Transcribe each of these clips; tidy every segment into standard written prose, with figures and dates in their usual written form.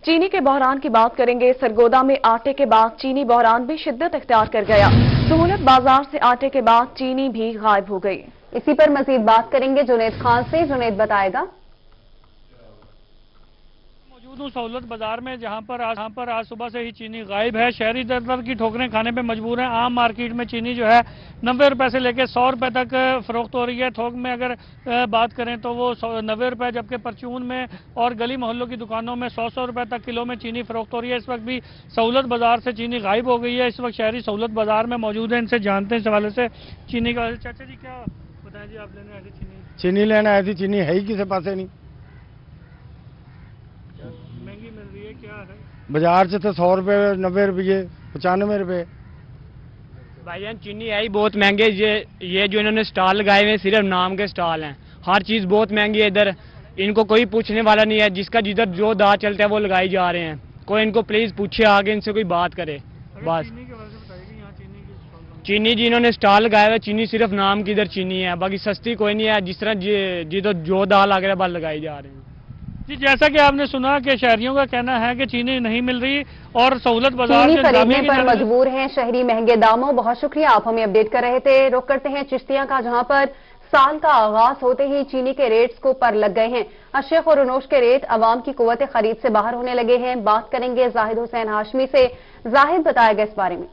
चीनी के बहरान की बात करेंगे। सरगोदा में आटे के बाद चीनी बहरान भी शिद्दत इख्तियार कर गया। सहूलत बाजार से आटे के बाद चीनी भी गायब हो गई। इसी पर मजीद बात करेंगे जुनैद खान से। जुनैद बताएगा। मौजूद हूँ सहूलत बाजार में, जहाँ पर आज सुबह से ही चीनी गायब है। शहरी दर की ठोकरें खाने पे मजबूर हैं। आम मार्केट में चीनी जो है 90 रुपए से लेकर 100 रुपए तक फरोख्त हो रही है। थोक में अगर बात करें तो वो 90 रुपए, जबकि परचून में और गली मोहल्लों की दुकानों में 100 रुपए तक किलो में चीनी फरोख्त हो रही है। इस वक्त भी सहूलत बाजार से चीनी गायब हो गई है। इस वक्त शहरी सहूलत बाजार में मौजूद है, इनसे जानते हैं इस हवाले से चीनी का। चाचा जी क्या बताएं जी, आप लेने आए थे चीनी लेना आई थी, चीनी है ही किसी पास नहीं, महंगी मिल रही है, क्या है? बाजार से तो 100 रुपये, 90 रुपये, 95 रुपये। भाईजान चीनी है ही बहुत महंगे। ये जो इन्होंने स्टॉल लगाए हुए हैं सिर्फ नाम के स्टॉल हैं। हर चीज़ बहुत महंगी है इधर, इनको कोई पूछने वाला नहीं है। जिसका जिधर जो दाव चलता है वो लगाई जा रहे हैं। कोई इनको प्लीज़ पूछे, आगे इनसे कोई बात करे बस। चीनी जी इन्होंने स्टॉल लगाया हुआ है, चीनी सिर्फ नाम की इधर चीनी है, बाकी सस्ती कोई नहीं है। जिस तरह जिधर जो दाव लग रहा है बस लगाई जा रहे हैं। जी, जैसा कि आपने सुना कि शहरियों का कहना है कि चीनी नहीं मिल रही और सहूलत बाजार चीनी खरीदने पर मजबूर हैं शहरी महंगे दामों। बहुत शुक्रिया, आप हमें अपडेट कर रहे थे। रुख करते हैं चिश्तियां का, जहां पर साल का आगाज होते ही चीनी के रेट्स को पर लग गए हैं। अशरफ और अनोश के रेट अवाम की कुव्वत खरीद से बाहर होने लगे हैं। बात करेंगे जाहिद हुसैन हाशमी से। जाहिद बताएगा इस बारे में।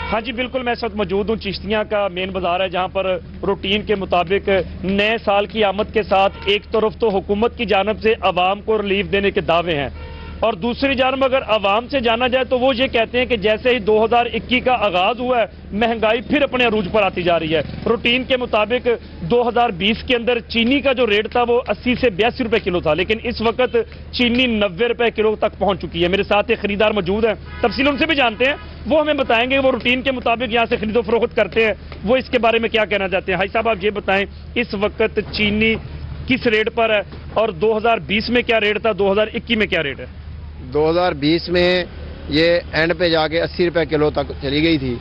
हाँ जी बिल्कुल, मैं इस वक्त मौजूद हूँ चिश्तियाँ का मेन बाजार है, जहाँ पर रूटीन के मुताबिक नए साल की आमद के साथ एक तरफ तो हुकूमत की जानिब से आवाम को रिलीफ देने के दावे हैं और दूसरी जानब अगर आवाम से जाना जाए तो वो ये कहते हैं कि जैसे ही 2021 का आगाज हुआ है महंगाई फिर अपने अरूज पर आती जा रही है। रूटीन के मुताबिक 2020 के अंदर चीनी का जो रेट था वो 80 से 82 रुपए किलो था, लेकिन इस वक्त चीनी 90 रुपए किलो तक पहुंच चुकी है। मेरे साथ एक खरीदार मौजूद है, तफसील उनसे भी जानते हैं, वो हमें बताएंगे वो रूटीन के मुताबिक यहाँ से खरीदो फरोख्त करते हैं, वो इसके बारे में क्या कहना चाहते हैं। भाई साहब आप ये बताएं, इस वक्त चीनी किस रेट पर है और 2020 में क्या रेट था, 2021 में क्या रेट है? 2020 में ये एंड पे जाके 80 रुपए किलो तक चली गई थी।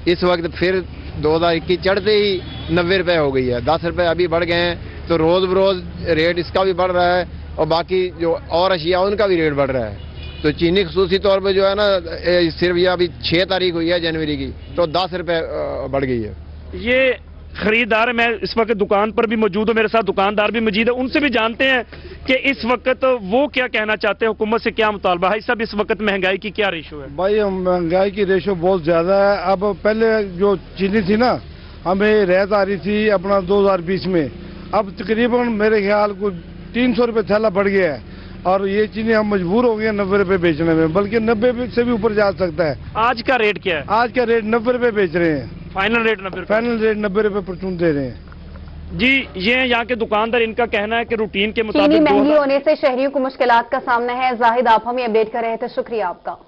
इस वक्त फिर 2021 चढ़ते ही 90 रुपए हो गई है। 10 रुपए अभी बढ़ गए हैं, तो रोज बरोज रेट इसका भी बढ़ रहा है और बाकी जो और अशिया उनका भी रेट बढ़ रहा है। तो चीनी खसूसी तौर पे जो है ना, सिर्फ ये अभी 6 तारीख हुई है जनवरी की, तो 10 रुपए बढ़ गई है। ये खरीदार, मैं इस वक्त दुकान पर भी मौजूद हूँ, मेरे साथ दुकानदार भी मौजूद है, उनसे भी जानते हैं कि इस वक्त वो क्या कहना चाहते हैं, हुकूमत से क्या मुतालबा है। सब इस वक्त महंगाई की क्या रेशो है? भाई महंगाई की रेशो बहुत ज्यादा है। अब पहले जो चीनी थी ना, हमें रहत आ रही थी अपना 2020 में, अब तकरीबन मेरे ख्याल को 300 रुपये थैला बढ़ गया है और ये चीनी हम मजबूर हो गए 90 रुपये बेचने में, बल्कि 90 से भी ऊपर जा सकता है। आज का रेट क्या है? आज का रेट 90 रुपये बेच रहे हैं। फाइनल रेट 90 रुपये? फाइनल रेट 90 रुपये परचून दे रहे हैं। जी, ये यहाँ के दुकानदार, इनका कहना है कि रूटीन के मुताबिक चीनी महंगी होने से शहरियों को मुश्किलात का सामना है। जाहिद आप हमें अपडेट कर रहे थे, शुक्रिया आपका।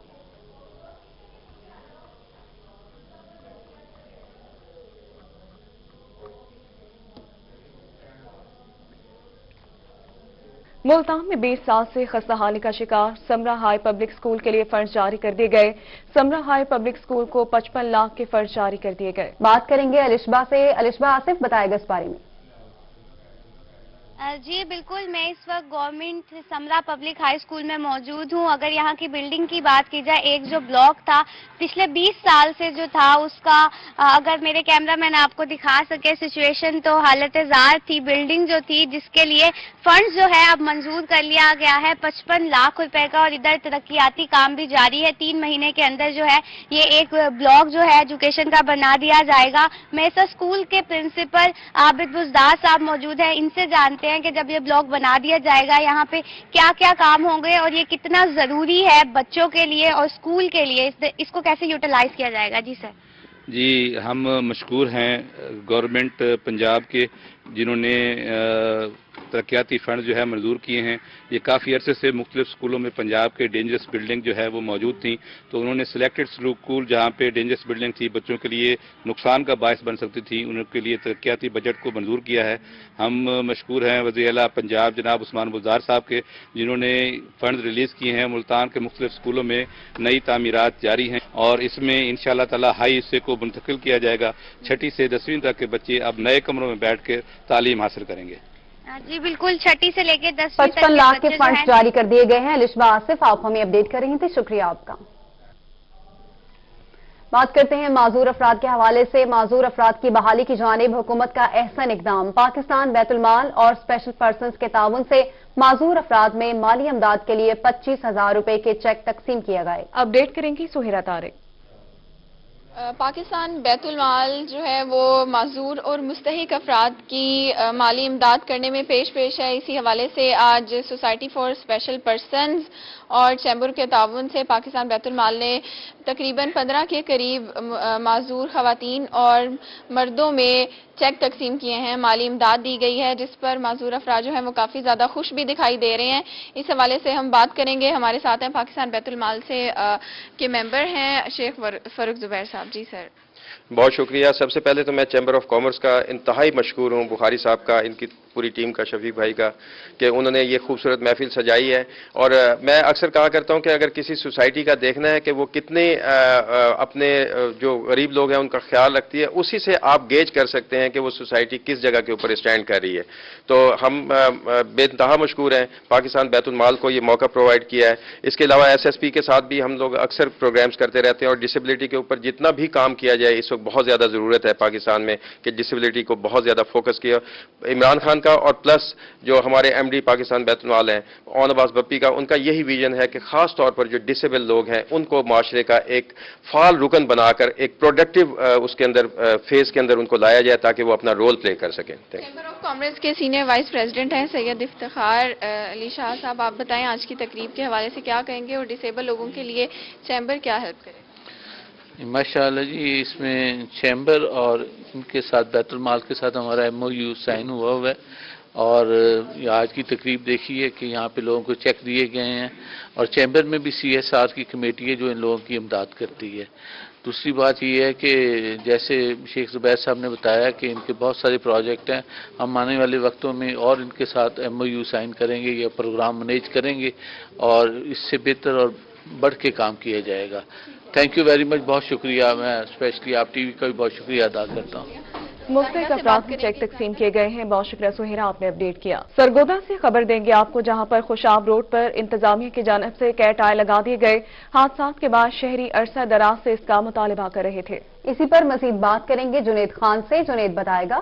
मुल्तान में 20 साल से खस्ताहाली का शिकार समरा हाई पब्लिक स्कूल के लिए फंड जारी कर दिए गए। समरा हाई पब्लिक स्कूल को 55 लाख के फंड जारी कर दिए गए। बात करेंगे अलिशबा से। अलिशबा आसिफ बताएगा इस बारे में। जी बिल्कुल, मैं इस वक्त गवर्नमेंट समरा पब्लिक हाई स्कूल में मौजूद हूं। अगर यहाँ की बिल्डिंग की बात की जाए, एक जो ब्लॉक था पिछले 20 साल से जो था उसका, अगर मेरे कैमरामैन आपको दिखा सके सिचुएशन, तो हालत जार थी। बिल्डिंग जो थी जिसके लिए फंड जो है अब मंजूर कर लिया गया है 55 लाख रुपए का, और इधर तरक्याती काम भी जारी है। 3 महीने के अंदर जो है ये एक ब्लॉक जो है एजुकेशन का बना दिया जाएगा। मेसा स्कूल के प्रिंसिपल आबिद बुजदार साहब मौजूद है, इनसे जानते हैं कि जब ये ब्लॉक बना दिया जाएगा यहाँ पे क्या क्या काम होंगे और ये कितना जरूरी है बच्चों के लिए और स्कूल के लिए, इसको कैसे यूटिलाइज किया जाएगा। जी सर। जी, हम मशकूर हैं गवर्नमेंट पंजाब के, जिन्होंने तरक्याती फंड जो है मंजूर किए हैं। ये काफ़ी अरसे से मुख्तलिफ स्कूलों में पंजाब के डेंजरस बिल्डिंग जो है वो मौजूद थी, तो उन्होंने सिलेक्टेड स्कूल जहाँ पे डेंजरस बिल्डिंग थी, बच्चों के लिए नुकसान का बायस बन सकती थी, उनके लिए तरक्याती बजट को मंजूर किया है। हम मशकूर हैं वज़ीर आला पंजाब जनाब उस्मान बुज़दार साहब के, जिन्होंने फंड रिलीज़ किए हैं। मुल्तान के मुख्तलिफ स्कूलों में नई तामीरात जारी हैं और इसमें इंशाअल्लाह ताला हाई हिस्से को मुंतकिल किया जाएगा। 6ठी से 10वीं तक के बच्चे अब नए कमरों में बैठ कर तालीम हासिल करेंगे। जी बिल्कुल, छठी से लेकर 10वीं तक 55 लाख के बच्चे जो फंड्स हैं, जारी कर दिए गए हैं। लिशबा आसिफ, आप हमें अपडेट कर रही थे, शुक्रिया आपका। बात करते हैं माजूर अफराद के हवाले से। माजूर अफराद की बहाली की जानिब हुकूमत का अहसन इकदाम। पाकिस्तान बैतुल माल और स्पेशल पर्सनस के ताउन से माजूर अफराद में माली इमदाद के लिए 25,000 रुपए के चेक तकसीम किए गए। अपडेट करेंगी सुहेरा तारिक। पाकिस्तान बैतुल माल जो है वो माजूर और मुस्तहिक अफराद की माली इमदाद करने में पेश है। इसी हवाले से आज सोसाइटी फॉर स्पेशल पर्सनस और चैम्बर के ताउन से पाकिस्तान बैतुल माल ने तकरीबन 15 के करीब माजूर खवातीन और मर्दों में चेक तकसीम किए हैं, माली इमदाद दी गई है, जिस पर माजूर अफराद जो है वो काफ़ी ज़्यादा खुश भी दिखाई दे रहे हैं। इस हवाले से हम बात करेंगे। हमारे साथ हैं पाकिस्तान बैतुल माल से के मेंबर हैं शेख फरूक जुबैर साहब। जी सर, बहुत शुक्रिया। सबसे पहले तो मैं चैम्बर ऑफ कॉमर्स का इंतहाई मशकूर हूँ, बुखारी साहब का, इनकी पूरी टीम का, शफीक भाई का, कि उन्होंने ये खूबसूरत महफिल सजाई है। और मैं अक्सर कहा करता हूँ कि अगर किसी सोसाइटी का देखना है कि वो कितने अपने जो गरीब लोग हैं उनका ख्याल रखती है, उसी से आप गेज कर सकते हैं कि वो सोसाइटी किस जगह के ऊपर स्टैंड कर रही है। तो हम बेइंतहा मशकूर हैं, पाकिस्तान बैतुल माल को ये मौका प्रोवाइड किया है। इसके अलावा SSP के साथ भी हम लोग अक्सर प्रोग्राम्स करते रहते हैं और डिसेबिलिटी के ऊपर जितना भी काम किया जाए, इस वक्त बहुत ज़्यादा ज़रूरत है पाकिस्तान में कि डिसेबिलिटी को बहुत ज़्यादा फोकस किया। इमरान खान और प्लस जो हमारे MD पाकिस्तान बैतुल माल हैं, ओन अब्बास बप्पी का, उनका यही विजन है कि खास तौर पर जो डिसेबल लोग हैं उनको माशरे का एक फाल रुकन बनाकर एक प्रोडक्टिव उसके अंदर फेज के अंदर उनको लाया जाए ताकि वो अपना रोल प्ले कर सकें। चैम्बर ऑफ कॉमर्स के सीनियर वाइस प्रेसिडेंट हैं सैयद इफ्तिखार अली शाह साहब, आप बताएं आज की तकरीब के हवाले से क्या कहेंगे और डिसेबल लोगों के लिए चैम्बर क्या हेल्प करे? माशाअल्लाह जी, इसमें चैम्बर और इनके साथ बैतुल माल के साथ हमारा MOU साइन हुआ है और आज की तकरीब देखिए कि यहाँ पे लोगों को चेक दिए गए हैं और चैम्बर में भी CSR की कमेटी है जो इन लोगों की इमदाद करती है। दूसरी बात ये है कि जैसे शेख जुबैर साहब ने बताया कि इनके बहुत सारे प्रोजेक्ट हैं, हम आने वाले वक्तों में और इनके साथ MOU साइन करेंगे या प्रोग्राम मैनेज करेंगे और इससे बेहतर और बढ़ के काम किया जाएगा। थैंक यू वेरी मच, बहुत शुक्रिया। मैं स्पेशली आप TV का भी बहुत शुक्रिया अदा करता हूँ। मुख्तलिफ अफराद को चेक तकसीम किए गए हैं। बहुत शुक्रिया सुहेरा, आपने अपडेट किया। सरगोदा से खबर देंगे आपको, जहां पर खुशाब रोड पर इंतजामिया की जानब से कैट आए लगा दिए गए। हादसा के बाद शहरी अरसा दराज से इसका मुतालबा कर रहे थे। इसी पर मजीद बात करेंगे जुनेद खान से। जुनेद बताएगा।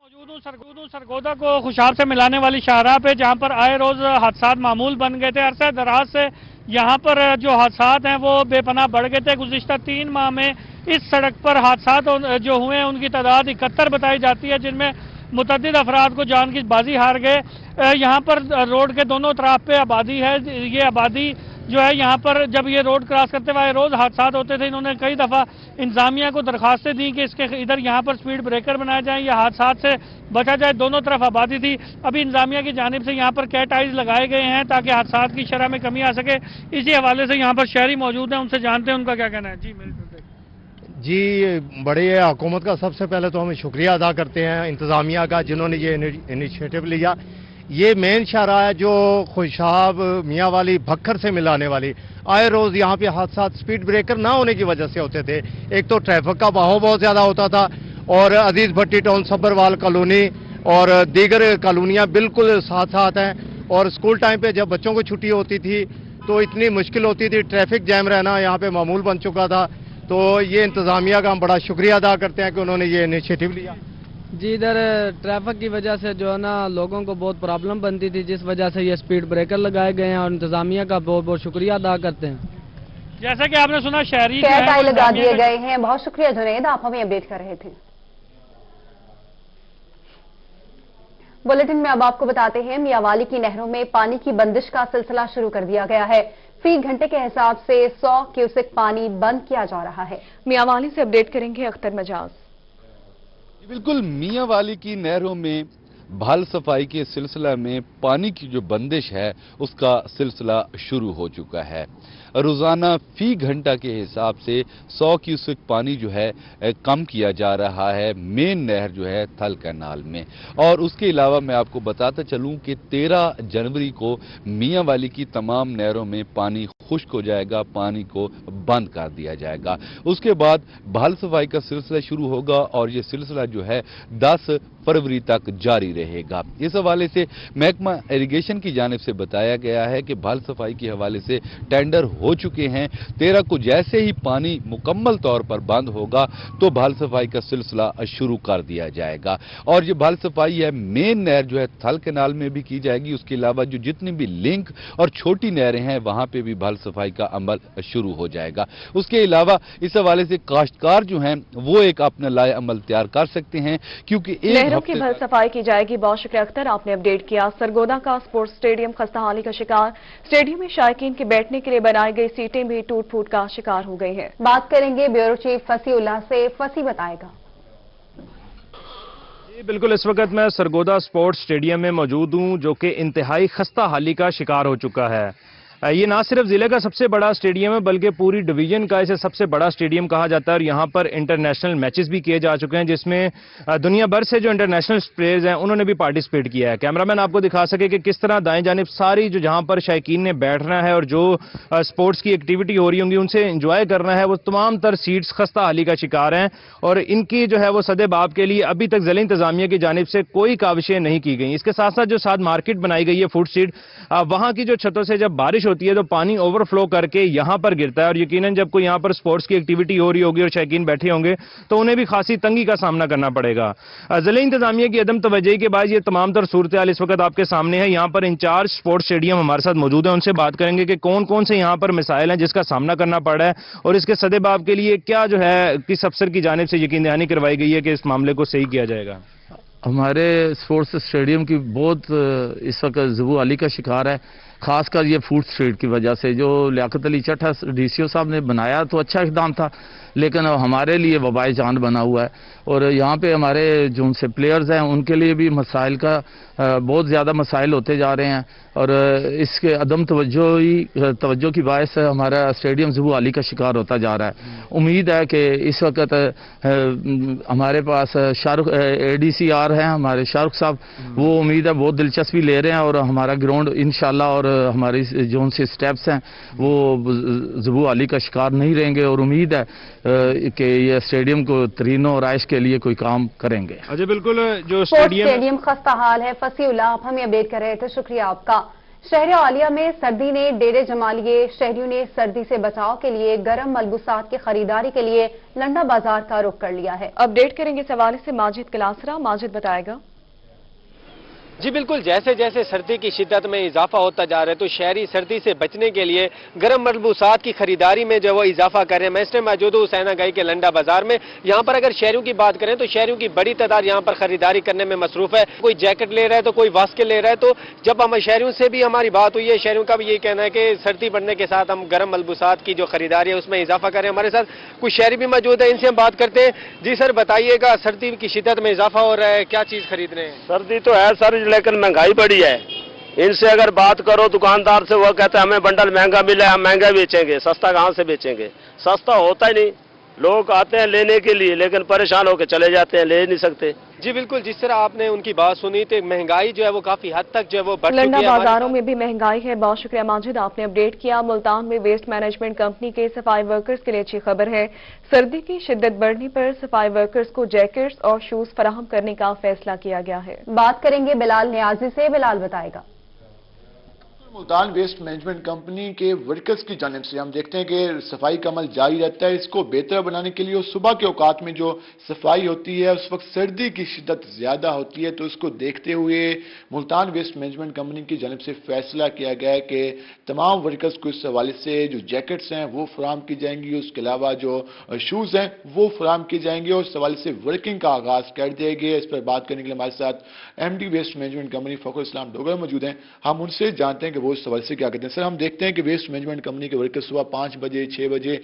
मौजूद हूँ सरगोदा को खुशाब से मिलाने वाली शाहराह पे, जहाँ पर आए रोज हादसात मामूल बन गए थे। अरसा दराज से यहाँ पर जो हादसात हैं वो बेपनाह बढ़ गए थे। गुज़िश्ता 3 माह में इस सड़क पर हादसात जो हुए हैं उनकी तादाद 71 बताई जाती है, जिनमें मुतअद्दिद अफराद को जान की बाजी हार गए। यहाँ पर रोड के दोनों तरफ पे आबादी है। ये आबादी जो है यहाँ पर जब ये रोड क्रॉस करते हुए रोज हादसात होते थे, इन्होंने कई दफ़ा इंतजामिया को दरखास्तें दी कि इसके इधर यहाँ पर स्पीड ब्रेकर बनाए जाएं या हादसात से बचा जाए। दोनों तरफ आबादी थी। अभी इंतजामिया की जानिब से यहाँ पर कैट आइज लगाए गए हैं ताकि हादसात की शरह में कमी आ सके। इसी हवाले से यहाँ पर शहरी मौजूद हैं, उनसे जानते हैं उनका क्या कहना है। जी, बड़ी हुकूमत का सबसे पहले तो हम शुक्रिया अदा करते हैं इंतज़ामिया का, जिन्होंने ये इनिशिएटिव लिया। ये मेन शाहराह है जो खुशाब मियाँ वाली भक्खर से मिलाने वाली, आए रोज़ यहाँ पे हादसा स्पीड ब्रेकर ना होने की वजह से होते थे। एक तो ट्रैफिक का बहाव बहुत ज़्यादा होता था और अजीज़ भट्टी टाउन, सब्बरवाल कॉलोनी और दीगर कॉलोनियाँ बिल्कुल साथ साथ हैं। और स्कूल टाइम पे जब बच्चों को छुट्टी होती थी तो इतनी मुश्किल होती थी, ट्रैफिक जैम रहना यहाँ पे मामूल बन चुका था। तो ये इंतज़ामिया का हम बड़ा शुक्रिया अदा करते हैं कि उन्होंने ये इनिशिएटिव लिया। जी, इधर ट्रैफिक की वजह से जो है ना लोगों को बहुत प्रॉब्लम बनती थी, जिस वजह से ये स्पीड ब्रेकर लगाए गए हैं और इंतज़ामिया का बहुत बहुत शुक्रिया अदा करते हैं। जैसा कि आपने सुना, शहरी कैट आए लगा दिए गए हैं। बहुत शुक्रिया जुनेद, आप हमें अपडेट कर रहे थे। बुलेटिन में अब आपको बताते हैं मियांवाली की नहरों में पानी की बंदिश का सिलसिला शुरू कर दिया गया है। फी घंटे के हिसाब से 100 क्यूसेक पानी बंद किया जा रहा है। मियांवाली से अपडेट करेंगे अख्तर मजाज। बिल्कुल, मियांवाली की नहरों में बहाल सफाई के सिलसिला में पानी की जो बंदिश है उसका सिलसिला शुरू हो चुका है। रोजाना फी घंटा के हिसाब से 100 क्यूसेक पानी जो है कम किया जा रहा है मेन नहर जो है थल कैनाल में। और उसके अलावा मैं आपको बताता चलूं कि 13 जनवरी को मियांवाली की तमाम नहरों में पानी खुश्क हो जाएगा, पानी को बंद कर दिया जाएगा। उसके बाद बहाल सफाई का सिलसिला शुरू होगा और ये सिलसिला जो है 10 फरवरी तक जारी रहेगा। इस हवाले से महकमा इरिगेशन की जानिब से बताया गया है कि बहाल सफाई के हवाले से टेंडर हो चुके हैं। 13 को जैसे ही पानी मुकम्मल तौर पर बंद होगा तो बहाल सफाई का सिलसिला शुरू कर दिया जाएगा। और ये बहाल सफाई है मेन नहर जो है थल कैनाल में भी की जाएगी, उसके अलावा जो जितनी भी लिंक और छोटी नहरें हैं वहां पे भी बहाल सफाई का अमल शुरू हो जाएगा। उसके अलावा इस हवाले से काश्तकार जो हैं वो एक अपना लाए अमल तैयार कर सकते हैं, क्योंकि एक नहरों की बहाल सफाई की जाएगी। बहुत शुक्रिया अख्तर, आपने अपडेट किया। सरगोदा का स्पोर्ट्स स्टेडियम खस्ताहाली का शिकार। स्टेडियम में शायकीन के बैठने के लिए बनाई गई सीटें भी टूट फूट का शिकार हो गई हैं। बात करेंगे ब्यूरो चीफ फसी उल्लाह से, फसी बताएगा। जी बिल्कुल, इस वक्त मैं सरगोदा स्पोर्ट्स स्टेडियम में मौजूद हूं जो कि इंतहाई खस्ता हाली का शिकार हो चुका है। ये ना सिर्फ जिले का सबसे बड़ा स्टेडियम है बल्कि पूरी डिवीजन का इसे सबसे बड़ा स्टेडियम कहा जाता है और यहाँ पर इंटरनेशनल मैचेस भी किए जा चुके हैं जिसमें दुनिया भर से जो इंटरनेशनल प्लेयर्स हैं उन्होंने भी पार्टिसिपेट किया है। कैमरामैन आपको दिखा सके कि किस तरह दाएं जानिब सारी जो जहाँ पर शायकीन ने बैठना है और जो स्पोर्ट्स की एक्टिविटी हो रही होंगी उनसे इंजॉय करना है वो तमाम तर सीट्स खस्ता हाली का शिकार हैं और इनकी जो है वो सदेबाब के लिए अभी तक जिला इंतजामिया की जानिब से कोई काविशें नहीं की गई। इसके साथ साथ जो साथ मार्केट बनाई गई है फूड स्ट्रीट, वहाँ की जो छतों से जब बारिश होती है तो पानी ओवरफ्लो करके यहां पर गिरता है और यकीनन जब कोई यहां पर स्पोर्ट्स की एक्टिविटी हो रही होगी और शायकीन बैठे होंगे तो उन्हें भी खासी तंगी का सामना करना पड़ेगा। जिला इंतजामिया की अदम तवज्जोही के बाद ये तमाम तर सूरत हाल इस वक्त आपके सामने है। यहां पर इंचार्ज स्पोर्ट्स स्टेडियम हमारे साथ मौजूद है, उनसे बात करेंगे कि कौन कौन से यहां पर मिसाइल हैं जिसका सामना करना पड़ रहा है और इसके सदेबाब के लिए क्या जो है किस अफसर की जानिब से यकीन दहानी करवाई गई है कि इस मामले को सही किया जाएगा। हमारे स्पोर्ट्स स्टेडियम की बहुत इस वक्त ज़बू आली का शिकार है, खासकर ये फूड स्ट्रीट की वजह से। जो लियाकत अली चट्टा डीसीओ साहब ने बनाया तो अच्छा इक़दाम था, लेकिन हमारे लिए वबाए जान बना हुआ है और यहाँ पे हमारे जो उनसे प्लेयर्स हैं उनके लिए भी मसाइल का बहुत ज़्यादा मसाइल होते जा रहे हैं और इसके अदम तवज्जो की वजह से हमारा स्टेडियम ज़बू आली का शिकार होता जा रहा है। उम्मीद है कि इस वक्त हमारे पास शाहरुख ADCR हैं हमारे शाहरुख साहब, वो उम्मीद है बहुत दिलचस्पी ले रहे हैं और हमारा ग्राउंड इंशाल्लाह और हमारी जो उनसे स्टेप्स हैं वो ज़बू आली का शिकार नहीं रहेंगे और उम्मीद है कि ये स्टेडियम को तरीनो और आइश के लिए कोई काम करेंगे। अजय बिल्कुल, जो स्टेडियम खस्ता हाल है। फसी उल्लाह आप हमें अपडेट कर रहे थे, शुक्रिया आपका। शहर आलिया में सर्दी ने डेरे जमा लिए। शहरियों ने सर्दी से बचाव के लिए गर्म मलबूसात की खरीदारी के लिए लंडा बाजार का रुख कर लिया है। अपडेट करेंगे इस हवाले से माजिद कलासरा, माजिद बताएगा। जी बिल्कुल, जैसे जैसे सर्दी की शिद्दत में इजाफा होता जा रहा है तो शहरी सर्दी से बचने के लिए गर्म मलबूसात की खरीदारी में जो वो इजाफा कर रहे हैं। मैं इस टाइम मौजूद हूँ हुसैना गाई के लंडा बाजार में। यहाँ पर अगर शहरों की बात करें तो शहरों की बड़ी तादाद यहाँ पर खरीदारी करने में मसरूफ है। कोई जैकेट ले रहा है तो कोई वास्के ले रहा है। तो जब हम शहरों से भी हमारी बात हुई है, शहरों का भी यही कहना है कि सर्दी बढ़ने के साथ हम गर्म मलबूसात की जो खरीदारी है उसमें इजाफा करें। हमारे साथ कुछ शहरी भी मौजूद है, इनसे हम बात करते हैं। जी सर बताइएगा, सर्दी की शिद्दत में इजाफा हो रहा है, क्या चीज खरीद रहे हैं? सर्दी तो है सर, लेकिन महंगाई बढ़ी है। इनसे अगर बात करो दुकानदार से, वो कहते हैं हमें बंडल महंगा मिला है, हम महंगा बेचेंगे, सस्ता कहाँ से बेचेंगे? सस्ता होता ही नहीं। लोग आते हैं लेने के लिए लेकिन परेशान होकर चले जाते हैं, ले नहीं सकते। जी बिल्कुल, जिस तरह आपने उनकी बात सुनी तो महंगाई जो है वो काफी हद तक जो है वो बढ़ चुकी है। लंडा बाजारों में भी महंगाई है। बहुत शुक्रिया माजिद, आपने अपडेट किया। मुल्तान में वेस्ट मैनेजमेंट कंपनी के सफाई वर्कर्स के लिए अच्छी खबर है। सर्दी की शिद्दत बढ़ने पर सफाई वर्कर्स को जैकेट्स और शूज फराहम करने का फैसला किया गया है। बात करेंगे बिलाल नियाजी से, बिलाल बताएगा। मुल्तान वेस्ट मैनेजमेंट कंपनी के वर्कर्स की जानिब से हम देखते हैं कि सफाई का अमल जारी रहता है। इसको बेहतर बनाने के लिए सुबह के औकात में जो सफाई होती है उस वक्त सर्दी की शिद्दत ज़्यादा होती है, तो इसको देखते हुए मुल्तान वेस्ट मैनेजमेंट कंपनी की जानिब से फैसला किया गया है कि तमाम वर्कर्स को इस हवाले से जो जैकेट्स हैं वो फराहम की जाएंगी, उसके अलावा जो शूज़ हैं वो फराहम की जाएंगी और इस हवाले से वर्किंग का आगाज़ कर दिया गया। इस पर बात करने के लिए हमारे साथ MD वेस्ट मैनेजमेंट कंपनी फ़खरुल इस्लाम डोगर मौजूद हैं। हम उनसे जानते हैं कि वो इस सवाल से क्या कहते हैं। सर, हम देखते हैं कि वेस्ट मैनेजमेंट कंपनी के वर्कर्स सुबह 5 बजे 6 बजे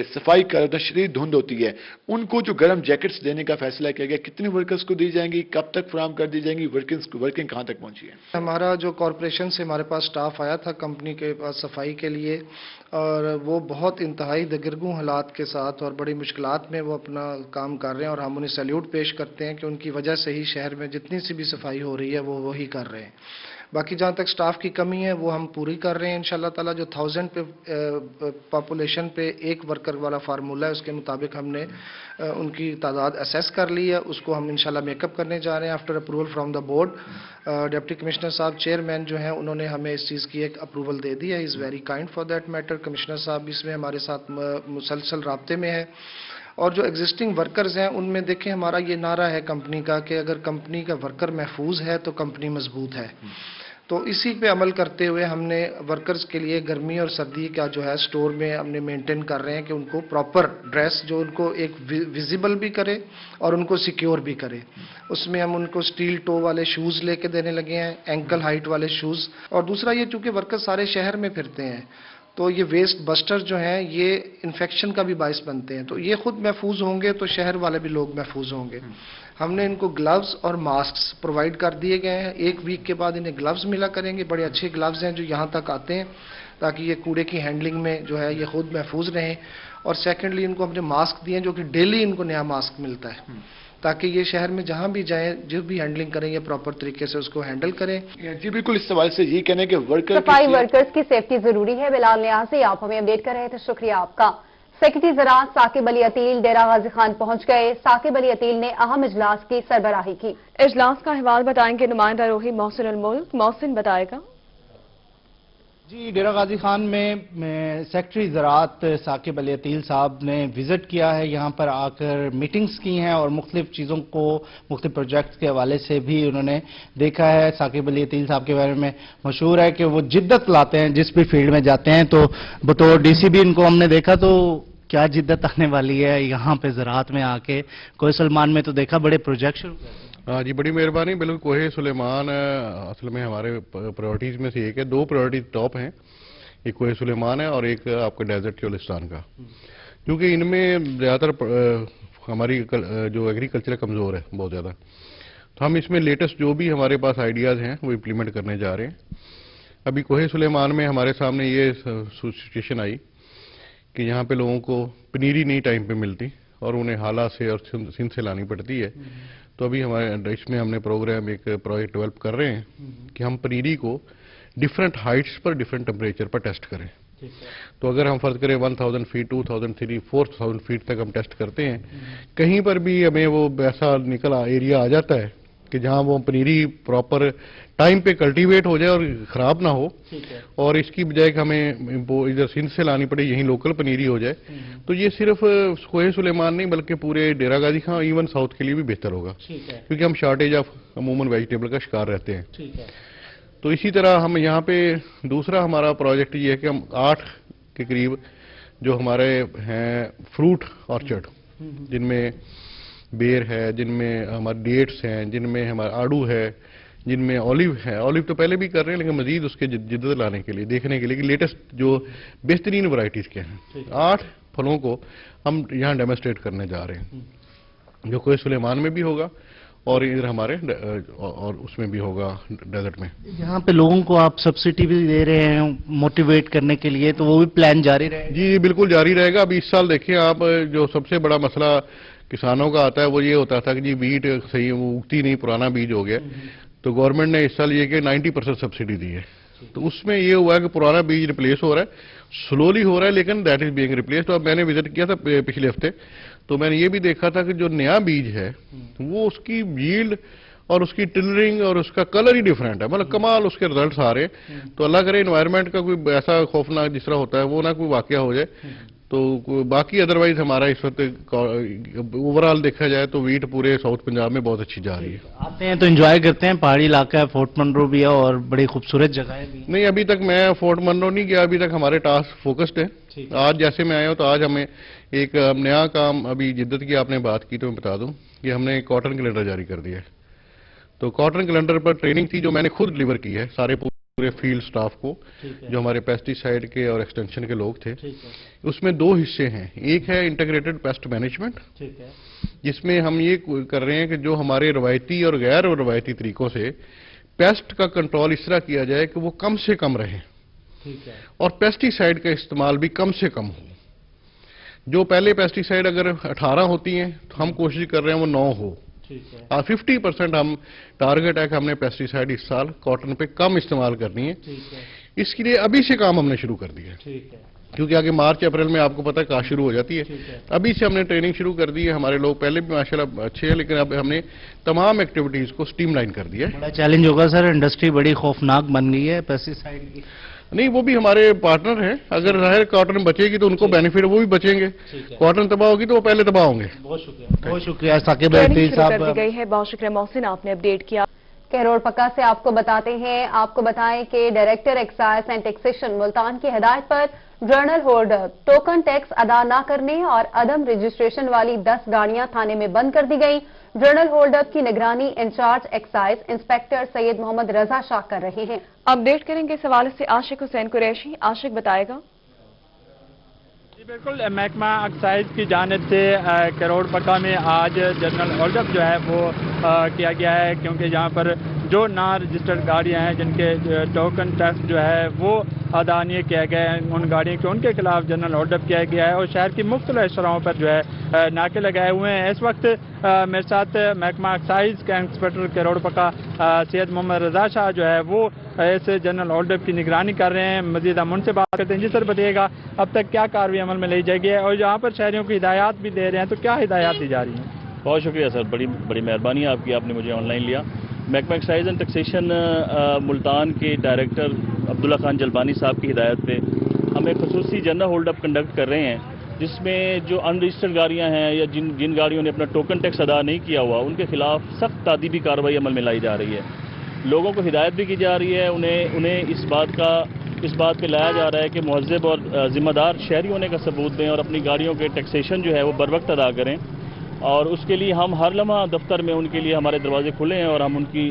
सफाई कर रहे हैं, शदीद धुंध होती है, उनको जो गर्म जैकेट्स देने का फैसला किया गया, कितने वर्कर्स को दी जाएंगी, कब तक फराहम कर दी जाएंगी, वर्किंग कहां तक पहुंची है? हमारा जो कॉरपोरेशन से हमारे पास स्टाफ आया था कंपनी के पास सफाई के लिए, और वो बहुत इंतहाई दगरगू हालात के साथ और बड़ी मुश्किलात में वो अपना काम कर रहे हैं और हम उन्हें सैल्यूट पेश करते हैं कि उनकी वजह से ही शहर में जितनी सी भी सफाई हो रही है वो वही कर रहे हैं। बाकी जहाँ तक स्टाफ की कमी है वो हम पूरी कर रहे हैं इंशाल्लाह ताला। जो 1000 पे पॉपुलेशन पे एक वर्कर वाला फार्मूला है उसके मुताबिक हमने उनकी तादाद असेस कर ली है, उसको हम इंशाल्लाह मेकअप करने जा रहे हैं after approval from the board. Deputy commissioner साहब चेयरमैन जो हैं उन्होंने हमें इस चीज़ की एक अप्रूवल दे दी है, is very kind for that matter. Commissioner साहब इसमें हमारे साथ मुसलसल राब्ते में है। और जो एग्जिस्टिंग वर्कर्स हैं उनमें देखें हमारा ये नारा है कंपनी का कि अगर कंपनी का वर्कर महफूज है तो कंपनी मजबूत है। तो इसी पे अमल करते हुए हमने वर्कर्स के लिए गर्मी और सर्दी का जो है स्टोर में हमने मेंटेन कर रहे हैं कि उनको प्रॉपर ड्रेस जो उनको एक विजिबल भी करे और उनको सिक्योर भी करे। उसमें हम उनको स्टील टो वाले शूज़ लेके देने लगे हैं, एंकल हाइट वाले शूज़। और दूसरा ये चूँकि वर्कर्स सारे शहर में फिरते हैं तो ये वेस्ट बस्टर जो हैं ये इन्फेक्शन का भी बायस बनते हैं। तो ये खुद महफूज होंगे तो शहर वाले भी लोग महफूज होंगे। हमने इनको ग्लव्स और मास्क्स प्रोवाइड कर दिए गए हैं। 1 वीक के बाद इन्हें ग्लव्स मिला करेंगे, बड़े अच्छे ग्लव्स हैं जो यहाँ तक आते हैं ताकि ये कूड़े की हैंडलिंग में जो है ये खुद महफूज रहें। और सेकेंडली इनको हमने मास्क दिए जो कि डेली इनको नया मास्क मिलता है ताकि ये शहर में जहां भी जाएं जो भी हैंडलिंग करें ये प्रॉपर तरीके से उसको हैंडल करें। जी बिल्कुल, इस सवाल से ये कहने के सफाई वर्कर्स की सेफ्टी जरूरी है। बिलाल न्याज़ी आप हमें अपडेट कर रहे थे, शुक्रिया आपका। सेक्रेटरी ज़राअत साकिब अली अतील डेरा गाजी खान पहुंच गए। साकिब अली अतील ने अहम इजलास की सरबराही की। इजलास का अहवाल बताएंगे नुमाइंदा रोही मोहसिन उल मुल्क। मोहसिन बताएगा। जी, डेरा गाजी खान में सेक्रेटरी ज़राअत साकिब अली अतील साहब ने विज़िट किया है, यहाँ पर आकर मीटिंग्स की हैं और मुख्तलिफ चीज़ों को मुख्तलिफ प्रोजेक्ट्स के हवाले से भी उन्होंने देखा है। साकिब अली अतील साहब के बारे में मशहूर है कि वो जिद्दत लाते हैं जिस भी फील्ड में जाते हैं। तो बतौर डीसीबी इनको हमने देखा तो क्या जिद्दत आने वाली है यहाँ पे ज़राअत में आके। कोहे सुलेमान में तो देखा बड़े प्रोजेक्ट शुरू। हाँ जी, बड़ी मेहरबानी। बिल्कुल, कोहे सुलेमान असल में हमारे प्रायोरिटीज़ में से एक है। 2 प्रायोरिटी टॉप हैं, एक कोहे सुलेमान है और एक आपका डेजर्ट चोलिस्तान का, क्योंकि इनमें ज़्यादातर हमारी जो एग्रीकल्चर कमज़ोर है बहुत ज़्यादा। तो हम इसमें लेटेस्ट जो भी हमारे पास आइडियाज़ हैं वो इम्प्लीमेंट करने जा रहे हैं। अभी कोहे सुलेमान में हमारे सामने ये सिचुएशन आई कि यहाँ पे लोगों को पनीरी नहीं टाइम पे मिलती और उन्हें हाला से और सिंध से लानी पड़ती है। तो अभी हमारे इसमें हमने प्रोग्राम एक प्रोजेक्ट डेवलप कर रहे हैं कि हम पनीरी को डिफरेंट हाइट्स पर डिफरेंट टेम्परेचर पर टेस्ट करें। तो अगर हम फर्ज करें 1000 फीट, 2000 3 4000 फीट तक हम टेस्ट करते हैं, कहीं पर भी हमें वो ऐसा निकला एरिया आ जाता है कि जहां वो पनीरी प्रॉपर टाइम पे कल्टीवेट हो जाए और ख़राब ना हो, और इसकी बजाय कि हमें इधर सिंध से लानी पड़े यहीं लोकल पनीरी हो जाए, तो ये सिर्फ कोहे सुलेमान नहीं बल्कि पूरे डेरा गाजी खान इवन साउथ के लिए भी बेहतर होगा, क्योंकि हम शॉर्टेज ऑफ अमूमन वेजिटेबल का शिकार रहते हैं। तो इसी तरह हम यहाँ पे दूसरा हमारा प्रोजेक्ट ये है कि हम 8 के करीब जो हमारे हैं फ्रूट ऑर्चर्ड, जिनमें बेर है, जिनमें हमारे डेट्स हैं, जिनमें हमारा आड़ू है, जिनमें ऑलिव है। ऑलिव तो पहले भी कर रहे हैं लेकिन मजीद उसके जिद्दत लाने के लिए, देखने के लिए कि लेटेस्ट जो बेहतरीन वैरायटीज़ के हैं 8 फलों को हम यहाँ डेमोस्ट्रेट करने जा रहे हैं, जो कोहे सुलेमान में भी होगा और इधर हमारे और उसमें भी होगा डेजर्ट में। यहाँ पे लोगों को आप सब्सिडी भी दे रहे हैं मोटिवेट करने के लिए, तो वो भी प्लान जारी रहेगा? जी बिल्कुल जारी रहेगा। अभी इस साल देखिए आप, जो सबसे बड़ा मसला किसानों का आता है वो ये होता था कि जी बीट सही वो उगती नहीं, पुराना बीज हो गया। तो गवर्नमेंट ने इस साल ये कि 90% सब्सिडी दी है। तो उसमें ये हुआ है कि पुराना बीज रिप्लेस हो रहा है, स्लोली हो रहा है, लेकिन दैट इज बीइंग रिप्लेस्ड। तो अब मैंने विजिट किया था पिछले हफ्ते, तो मैंने ये भी देखा था कि जो नया बीज है वो उसकी यील्ड और उसकी टिलरिंग और उसका कलर ही डिफरेंट है, मतलब कमाल उसके रिजल्ट्स आ रहे हैं। तो अल्लाह करे इन्वायरमेंट का कोई ऐसा खौफनाक जिस तरह होता है वो ना कोई वाकया हो जाए। तो बाकी अदरवाइज हमारा इस वक्त ओवरऑल देखा जाए तो वीट पूरे साउथ पंजाब में बहुत अच्छी जा रही है। आते हैं तो एंजॉय करते हैं, पहाड़ी इलाका है, फोर्ट मनरो भी है और बड़ी खूबसूरत जगह है भी। नहीं, अभी तक मैं फोर्ट मनरो नहीं गया, अभी तक हमारे टास्क फोकस्ड है। आज जैसे मैं आया हूँ तो आज हमें एक नया काम, अभी जिद्दत की आपने बात की तो मैं बता दूं कि हमने एक कॉटन कैलेंडर जारी कर दिया है। तो कॉटन कैलेंडर पर ट्रेनिंग थी जो मैंने खुद डिलीवर की है सारे पूरे फील्ड स्टाफ को, जो हमारे पेस्टिसाइड के और एक्सटेंशन के लोग थे। उसमें 2 हिस्से हैं, एक है इंटीग्रेटेड पेस्ट मैनेजमेंट, जिसमें हम ये कर रहे हैं कि जो हमारे रवायती और गैर रवायती तरीकों से पेस्ट का कंट्रोल इस तरह किया जाए कि वो कम से कम रहे और पेस्टिसाइड का इस्तेमाल भी कम से कम हो। जो पहले पेस्टिसाइड अगर 18 होती हैं तो हम कोशिश कर रहे हैं वो 9 हो, हैं। 50% हम टारगेट है कि हमने पेस्टिसाइड इस साल कॉटन पे कम इस्तेमाल करनी है। इसके लिए अभी से काम हमने शुरू कर दिया है, क्योंकि आगे मार्च अप्रैल में आपको पता है काश शुरू हो जाती है। अभी से हमने ट्रेनिंग शुरू कर दी है। हमारे लोग पहले भी माशाल्लाह अच्छे हैं, लेकिन अब हमने तमाम एक्टिविटीज को स्ट्रीमलाइन कर दिया है। बड़ा चैलेंज होगा सर, इंडस्ट्री बड़ी खौफनाक बन गई है पेस्टिसाइड की। नहीं, वो भी हमारे पार्टनर हैं। अगर जाहिर कॉटन बचेगी तो उनको बेनिफिट, वो भी बचेंगे। कॉटन तबाह होगी तो वो पहले तबाह होंगे। बहुत शुक्रिया साकिब ट्रेनिंग अतील शुरू कर दी साहब। गई है। बहुत शुक्रिया मोहसिन, आपने अपडेट किया। करोड़ पक्का से आपको बताएं कि director excise and taxation Multan की हिदायत पर जर्नल होल्डर टोकन टैक्स अदा न करने और अदम रजिस्ट्रेशन वाली 10 गाड़ियां थाने में बंद कर दी गई। जर्नल होल्डर की निगरानी in charge excise inspector Syed Mohammad Raza Shah कर रहे हैं। अपडेट करेंगे इस हवाले से आशिक हुसैन कुरैशी। आशिक बताएगा। जी बिल्कुल, महकमा एक्साइज की जानिब से करोड़ पक्का में आज जनरल होल्डअप जो है वो किया गया है, क्योंकि यहाँ पर जो ना रजिस्टर्ड गाड़ियाँ हैं जिनके टोकन टैक्स जो है वो अदा नहीं किया गया है, उन गाड़ियों के उनके खिलाफ जनरल होल्डअप किया गया है और शहर की मुख्तलिफ शहरों पर जो है नाके लगाए हुए हैं। इस वक्त मेरे साथ महकमा एक्साइज के इंस्पेक्टर करोड़ पक्का सैयद मोहम्मद रजा शाह जो है वो इस जनरल होल्डअप की निगरानी कर रहे हैं। मजीद हम उनसे बात करते हैं। जी सर, बताइएगा अब तक क्या कार्रवाई अमल में ली जाएगी और यहाँ पर शहरियों को हिदायत भी दे रहे हैं, तो क्या हिदायत दी जा रही हैं? बहुत शुक्रिया सर, बड़ी मेहरबानी आपकी, आपने मुझे ऑनलाइन लिया। महकमा एक्साइज एंड टैक्सेशन मुल्तान के डायरेक्टर अब्दुल्ला खान जलबानी साहब की हिदायत पे हम एक खसूसी जनरल होल्डअप कंडक्ट कर रहे हैं, जिसमें जो अनरजिस्टर्ड गाड़ियां हैं या जिन गाड़ियों ने अपना टोकन टैक्स अदा नहीं किया हुआ उनके खिलाफ सख्त तादीबी कार्रवाई अमल में लाई जा रही है। लोगों को हिदायत भी की जा रही है, उन्हें इस बात पे लाया जा रहा है कि मुहज़्ज़ब और ज़िम्मेदार शहरी होने का सबूत दें और अपनी गाड़ियों के टैक्सेशन जो है वो बर वक्त अदा करें। और उसके लिए हम हर लम्हा दफ्तर में उनके लिए हमारे दरवाजे खुले हैं और हम उनकी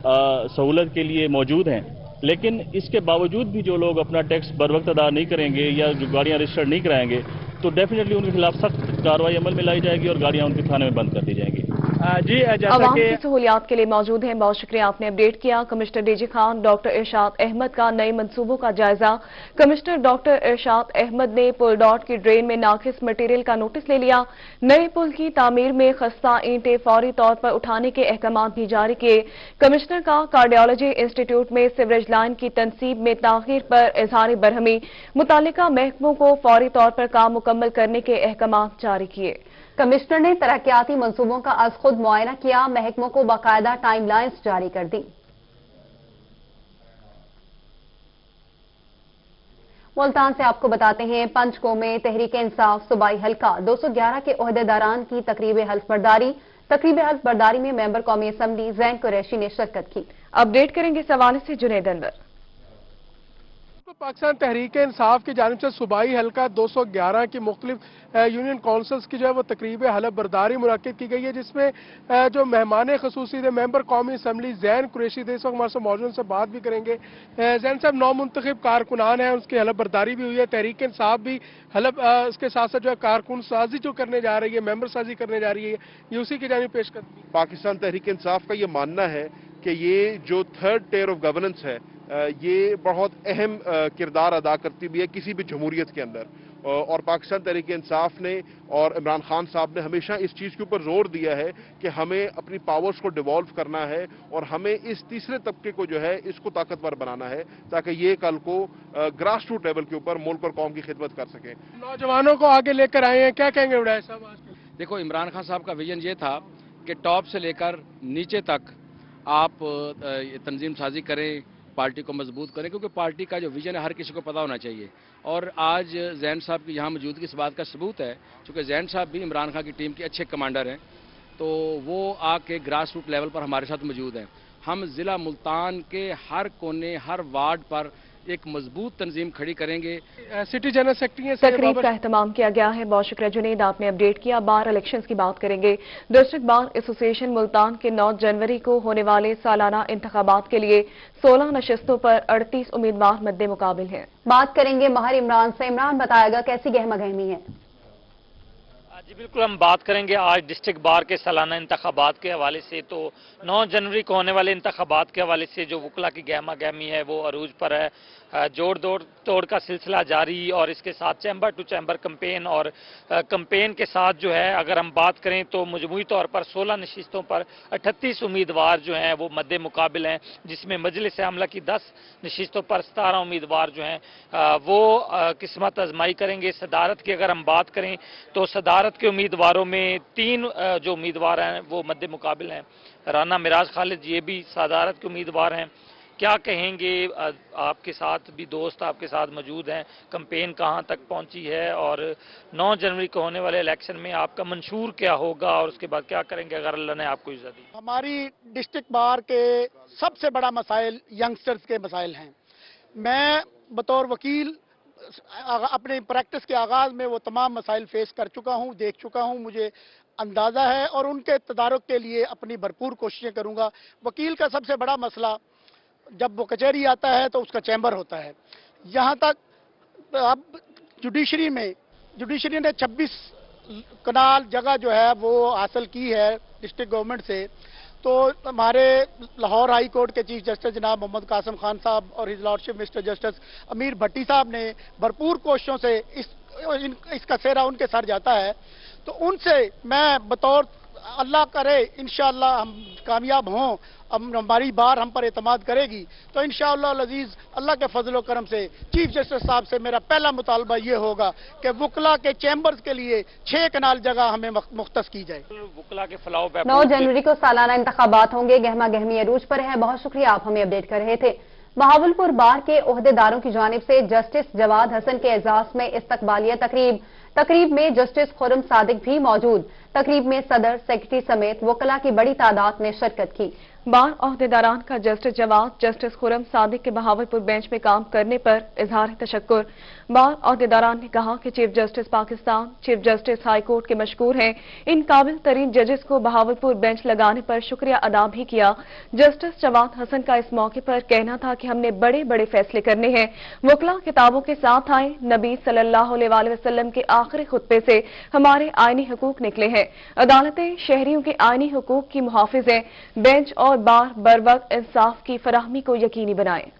सहूलत के लिए मौजूद हैं। लेकिन इसके बावजूद भी जो लोग अपना टैक्स बर वक्त अदा नहीं करेंगे या जो गाड़ियाँ रजिस्टर्ड नहीं कराएंगे तो डेफिनेटली उनके खिलाफ सख्त कार्रवाई अमल में लाई जाएगी और गाड़ियाँ उनके थाने में बंद कर दी जाएंगी। जी, जैसा आवाम कि की सहूलियात के लिए मौजूद हैं। बहुत शुक्रिया, आपने अपडेट किया। कमिश्नर डीजी खान डॉक्टर इरशाद अहमद का नए मंसूबों का जायजा। कमिश्नर डॉक्टर इरशाद अहमद ने पुल डॉट की ड्रेन में नाकिस मटेरियल का नोटिस ले लिया। नए पुल की तामीर में खस्ता ईंटें फौरी तौर पर उठाने के अहकाम भी जारी किए। कमिश्नर का कार्डियोलॉजी इंस्टीट्यूट में सीवरेज लाइन की तनसीब में ताखीर पर इजहार बरहमी। मुतालिका महकमों को फौरी तौर पर काम मुकम्मल करने के अहकाम जारी किए। कमिश्नर ने तरक्याती मंसूबों का आज खुद मुआयना किया। महकमों को बाकायदा टाइमलाइंस जारी कर दी। मुल्तान से आपको बताते हैं, पंचको में तहरीक इंसाफ सूबाई हल्का 211 के ओहदेदारान की तकरीब हल्फ बर्दारी में मेंबर कौमी असम्बली जैन कुरैशी ने शिरकत की। अपडेट करेंगे इस हवाले से जुनैद अनवर। पाकिस्तान तहरीक इंसाफ की जानिब से सूबाई हल्का 211 की मुख्तलिफ यूनियन काउंसिल्स की जो है वो तकरीब हलफ बर्दारी मुनक्किद की गई है, जिसमें जो मेहमान खसूसी थे मेंबर कौमी असम्बली जैन कुरैशी थे, इस वक्त हमारे साथ मौजूद, उनसे बात भी करेंगे। जैन साहब, नौ मुंतखब कारकुनान हैं, उसकी हलफ बर्दारी भी हुई है। तहरीक इंसाफ भी हलफ इसके साथ साथ जो है कारकुन साजी जो करने जा रही है, मेंबर साजी करने जा रही है, ये उसी की जानिब पेश करती है। पाकिस्तान तहरीक इंसाफ का ये मानना है कि ये जो थर्ड टेयर ऑफ गवर्नेंस है ये बहुत अहम किरदार अदा करती भी है किसी भी जमहूरियत के अंदर, और पाकिस्तान तहरीक इंसाफ ने और इमरान खान साहब ने हमेशा इस चीज़ के ऊपर जोर दिया है कि हमें अपनी पावर्स को डिवॉल्व करना है और हमें इस तीसरे तबके को जो है इसको ताकतवर बनाना है ताकि ये कल को ग्रास रूट लेवल के ऊपर मुल्क और कौम की खिदमत कर सके। नौजवानों को आगे लेकर आए हैं, क्या कहेंगे उड़ाय साहब आज? देखो, इमरान खान साहब का विजन ये था कि टॉप से लेकर नीचे तक आप तंजीम साजी करें, पार्टी को मजबूत करें, क्योंकि पार्टी का जो विजन है हर किसी को पता होना चाहिए। और आज जैन साहब की यहाँ मौजूदगी इस बात का सबूत है, क्योंकि जैन साहब भी इमरान खान की टीम के अच्छे कमांडर हैं, तो वो आके ग्रास रूट लेवल पर हमारे साथ मौजूद हैं। हम ज़िला मुल्तान के हर कोने, हर वार्ड पर एक मजबूत तंजीम खड़ी करेंगे। सिटी जनरल सेक्रेटरी तकरीब का एहतमाम किया गया है। बहुत शुक्रिया जुनैद, आपने अपडेट किया। बार इलेक्शंस की बात करेंगे। डिस्ट्रिक्ट बार एसोसिएशन मुल्तान के 9 जनवरी को होने वाले सालाना इंतखाबात के लिए 16 नशस्तों पर 38 उम्मीदवार मद्दे मुकाबिल हैं। बात करेंगे माहिर इमरान से। इमरान, बताएगा कैसी गहमा गहमी है? जी बिल्कुल, हम बात करेंगे आज डिस्ट्रिक्ट बार के सालाना इंतखाबात के हवाले से। तो 9 जनवरी को होने वाले इंतखाबात के हवाले से जो वकला की गहमा गहमी है वो अरूज पर है। जोड़ तोड़ का सिलसिला जारी, और इसके साथ चैम्बर टू चैम्बर कैंपेन, और कैंपेन के साथ जो है अगर हम बात करें तो मजमूई तौर पर 16 नशिस्तों पर 38 उम्मीदवार जो हैं वो मद्दे मुकाबिल हैं, जिसमें मजलिस आमला की 10 नशिस्तों पर 17 उम्मीदवार जो हैं वो किस्मत आजमाई करेंगे। सदारत की अगर हम बात करें तो सदारत के उम्मीदवारों में 3 जो उम्मीदवार हैं वो मद्दे मुकाबिल हैं। राना मिराज खालिद ये भी सदारत के उम्मीदवार हैं। क्या कहेंगे, आपके साथ भी दोस्त आपके साथ मौजूद हैं, कैंपेन कहां तक पहुंची है, और 9 जनवरी को होने वाले इलेक्शन में आपका मंशूर क्या होगा, और उसके बाद क्या करेंगे अगर अल्लाह ने आपको इज्जत दी? हमारी डिस्ट्रिक्ट बार के सबसे बड़ा मसाइल यंगस्टर्स के मसाइल हैं। मैं बतौर वकील अपने प्रैक्टिस के आगाज़ में वो तमाम मसाइल फेस कर चुका हूँ, देख चुका हूँ, मुझे अंदाज़ा है, और उनके तदारुक के लिए अपनी भरपूर कोशिशें करूँगा। वकील का सबसे बड़ा मसला, जब वो कचहरी आता है तो उसका चैम्बर होता है। यहाँ तक अब जुडिशरी ने 26 कनाल जगह जो है वो हासिल की है डिस्ट्रिक्ट गवर्नमेंट से। तो हमारे लाहौर हाई कोर्ट के चीफ जस्टिस जनाब मोहम्मद कासिम खान साहब और हिज लॉर्डशिप मिस्टर जस्टिस अमीर भट्टी साहब ने भरपूर कोशिशों से इसका सेहरा उनके सर जाता है। तो उनसे मैं बतौर अल्लाह करे इंशाअल्लाह हम कामयाब हों, हमारी बार हम पर एतमाद करेगी, तो इंशाअल्लाह अज़ीज़ अल्लाह के फजल व करम से चीफ जस्टिस साहब से मेरा पहला मुतालबा ये होगा कि वकला के चैम्बर्स के लिए 6 कनाल जगह हमें मुख्तस की जाए। वकला के फलाव 9 जनवरी को सालाना इंतखाबात होंगे, गहमा गहमी अरूज पर है। बहुत शुक्रिया, आप हमें अपडेट कर रहे थे। बहावलपुर बार के ओहदेदारों की जानिब से जस्टिस जवाद हसन के एजाज में इस्तकबालिया तकरीब में जस्टिस खुर्रम सादिक भी मौजूद। तकरीब में सदर, सेक्रेटरी समेत वकला की बड़ी तादाद ने शिरकत की। बार ओहदेदारान का जस्टिस जवाद जस्टिस खुर्रम सादिक के बहावलपुर बेंच में काम करने पर इजहार तशक्कुर। बार ओहदेदारान ने कहा कि chief justice Pakistan, chief justice high court के मशकूर हैं। इन काबिल तरीन जजेस को बहावलपुर बेंच लगाने पर शुक्रिया अदा भी किया। जस्टिस जवाद हसन का इस मौके पर कहना था कि हमने बड़े बड़े फैसले करने हैं। वकला किताबों के साथ आए। नबी सल्लल्लाहु अलैहि वसल्लम के आखिरी खुतबे से हमारे आईनी हुकूक निकले हैं। अदालतें शहरियों के आईनी हुकूक की मुहाफिज हैं। बेंच और बार बर वक्त इंसाफ की फराहमी को यकीनी बनाएं।